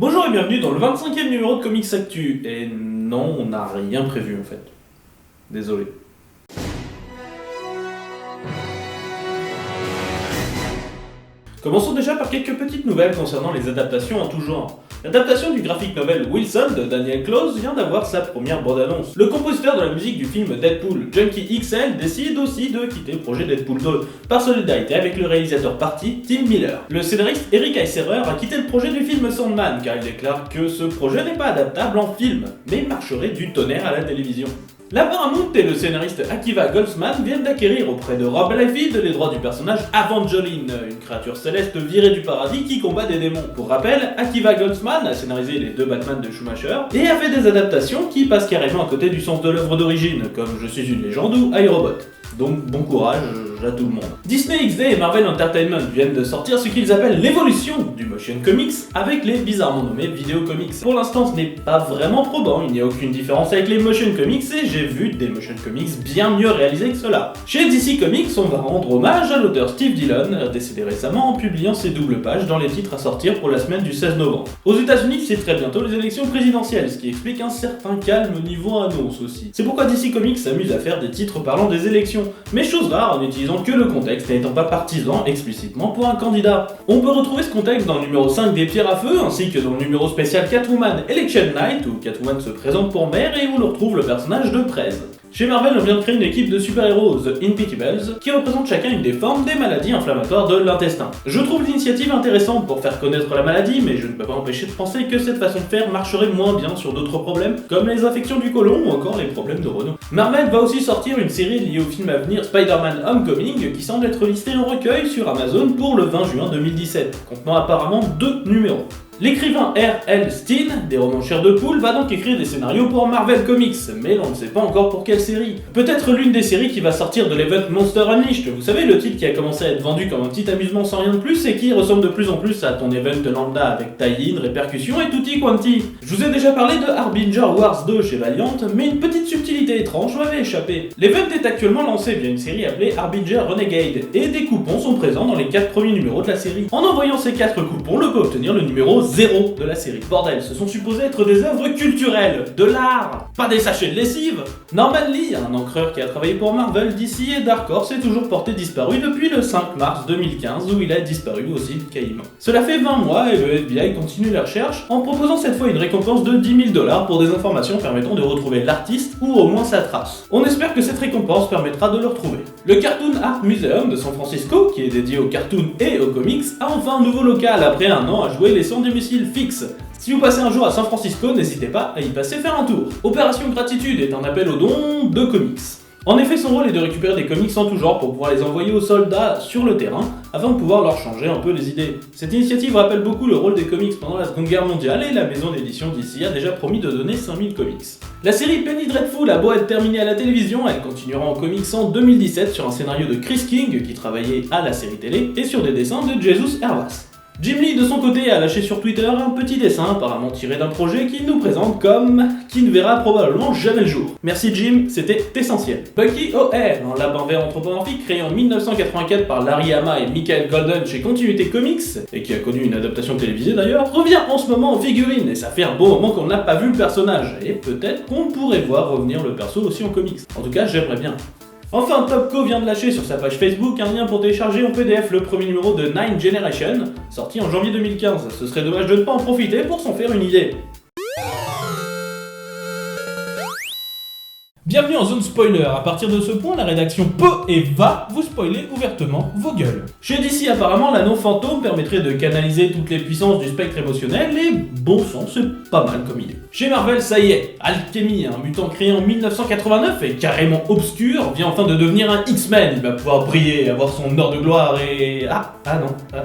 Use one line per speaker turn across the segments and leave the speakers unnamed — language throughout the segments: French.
Bonjour et bienvenue dans le 25e numéro de Comics Actu. Et non, on n'a rien prévu en fait. Désolé. Commençons déjà par quelques petites nouvelles concernant les adaptations en tout genre. L'adaptation du graphic novel Wilson de Daniel Clowes vient d'avoir sa première bande-annonce. Le compositeur de la musique du film Deadpool, Junkie XL, décide aussi de quitter le projet Deadpool 2, par solidarité avec le réalisateur parti, Tim Miller. Le scénariste Eric Eiserer a quitté le projet du film Sandman, car il déclare que ce projet n'est pas adaptable en film, mais marcherait du tonnerre à la télévision. La Paramount et le scénariste Akiva Goldsman viennent d'acquérir auprès de Rob Liefeld les droits du personnage Evangeline, une créature céleste virée du paradis qui combat des démons. Pour rappel, Akiva Goldsman a scénarisé les deux Batman de Schumacher et a fait des adaptations qui passent carrément à côté du sens de l'œuvre d'origine, comme Je suis une légende ou iRobot. Donc bon courage à tout le monde. Disney XD et Marvel Entertainment viennent de sortir ce qu'ils appellent l'évolution du motion comics avec les bizarrement nommés vidéo comics. Pour l'instant ce n'est pas vraiment probant, il n'y a aucune différence avec les motion comics et j'ai vu des motion comics bien mieux réalisés que cela. Chez DC Comics, on va rendre hommage à l'auteur Steve Dillon, décédé récemment en publiant ses doubles pages dans les titres à sortir pour la semaine du 16 novembre. Aux États-Unis, c'est très bientôt les élections présidentielles, ce qui explique un certain calme niveau annonce aussi. C'est pourquoi DC Comics s'amuse à faire des titres parlant des élections, mais chose rare en utilisant que le contexte n'étant pas partisan explicitement pour un candidat. On peut retrouver ce contexte dans le numéro 5 des Pierres à Feu, ainsi que dans le numéro spécial Catwoman Election Night, où Catwoman se présente pour maire et où l'on retrouve le personnage de Prez. Chez Marvel, on vient de créer une équipe de super-héros, The Impetibles, qui représentent chacun une des formes des maladies inflammatoires de l'intestin. Je trouve l'initiative intéressante pour faire connaître la maladie, mais je ne peux pas empêcher de penser que cette façon de faire marcherait moins bien sur d'autres problèmes, comme les infections du côlon ou encore les problèmes de Renault. Marvel va aussi sortir une série liée au film à venir Spider-Man Homecoming, qui semble être listée en recueil sur Amazon pour le 20 juin 2017, contenant apparemment 2 numéros. L'écrivain R.L. Stine, des romans Chair de Poule, va donc écrire des scénarios pour Marvel Comics, mais l'on ne sait pas encore pour quelle série. Peut-être l'une des séries qui va sortir de l'event Monster Unleashed, vous savez, le titre qui a commencé à être vendu comme un petit amusement sans rien de plus et qui ressemble de plus en plus à ton event lambda avec tie-in, répercussions et tutti quanti. Je vous ai déjà parlé de Harbinger Wars 2 chez Valiant, mais une petite subtilité étrange m'avait échappé. L'event est actuellement lancé via une série appelée Harbinger Renegade, et des coupons sont présents dans les 4 premiers numéros de la série. En envoyant ces 4 coupons, l'on peut obtenir le numéro 0 de la série. Bordel, ce sont supposés être des œuvres culturelles, de l'art, pas des sachets de lessive. Norman Lee, un encreur qui a travaillé pour Marvel, DC et Dark Horse, est toujours porté disparu depuis le 5 mars 2015 où il a disparu aussi caïman. Cela fait 20 mois et le FBI continue la recherche en proposant cette fois une récompense de 10 000 $ pour des informations permettant de retrouver l'artiste ou au moins sa trace. On espère que cette récompense permettra de le retrouver. Le Cartoon Art Museum de San Francisco, qui est dédié aux cartoons et aux comics, a enfin un nouveau local après un an à jouer les sans domicile fixe. Si vous passez un jour à San Francisco, n'hésitez pas à y passer faire un tour. Opération Gratitude est un appel aux dons de comics. En effet, son rôle est de récupérer des comics en tout genre pour pouvoir les envoyer aux soldats sur le terrain, afin de pouvoir leur changer un peu les idées. Cette initiative rappelle beaucoup le rôle des comics pendant la Seconde Guerre mondiale et la maison d'édition d'ici a déjà promis de donner 5000 comics. La série Penny Dreadful a beau être terminée à la télévision, elle continuera en comics en 2017 sur un scénario de Chris King qui travaillait à la série télé et sur des dessins de Jesus Hervas. Jim Lee, de son côté, a lâché sur Twitter un petit dessin apparemment tiré d'un projet qu'il nous présente comme qui ne verra probablement jamais le jour. Merci Jim, c'était essentiel. Bucky O'Hare, un lapin vert anthropomorphique créé en 1984 par Larry Hama et Michael Golden chez Continuity Comics, et qui a connu une adaptation télévisée d'ailleurs, revient en ce moment en figurine, et ça fait un bon moment qu'on n'a pas vu le personnage, et peut-être qu'on pourrait voir revenir le perso aussi en comics. En tout cas, j'aimerais bien. Enfin, Topco vient de lâcher sur sa page Facebook un lien pour télécharger en PDF le premier numéro de Nine Generation, sorti en janvier 2015. Ce serait dommage de ne pas en profiter pour s'en faire une idée. Bienvenue en zone spoiler, à partir de ce point la rédaction peut et va vous spoiler ouvertement vos gueules. Chez DC apparemment l'anneau fantôme permettrait de canaliser toutes les puissances du spectre émotionnel et bon sang c'est pas mal comme idée. Chez Marvel ça y est, Alchemy, un mutant créé en 1989 et carrément obscur, vient enfin de devenir un X-Men, il va pouvoir briller, avoir son heure de gloire et...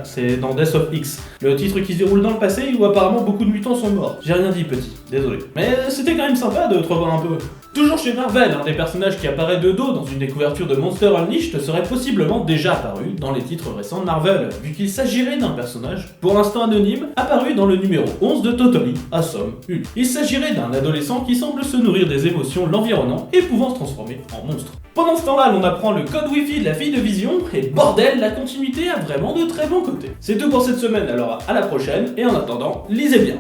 c'est dans Death of X, le titre qui se déroule dans le passé où apparemment beaucoup de mutants sont morts. J'ai rien dit petit, désolé. Mais c'était quand même sympa de te revoir un peu. Toujours chez Marvel, un des personnages qui apparaît de dos dans une des couvertures de Monster Unleashed serait possiblement déjà apparu dans les titres récents de Marvel, vu qu'il s'agirait d'un personnage, pour l'instant anonyme, apparu dans le numéro 11 de Totally Awesome Hulk. Il s'agirait d'un adolescent qui semble se nourrir des émotions l'environnant et pouvant se transformer en monstre. Pendant ce temps-là, l'on apprend le code Wi-Fi de la fille de Vision, et bordel, la continuité a vraiment de très bons côtés. C'est tout pour cette semaine, alors à la prochaine, et en attendant, lisez bien.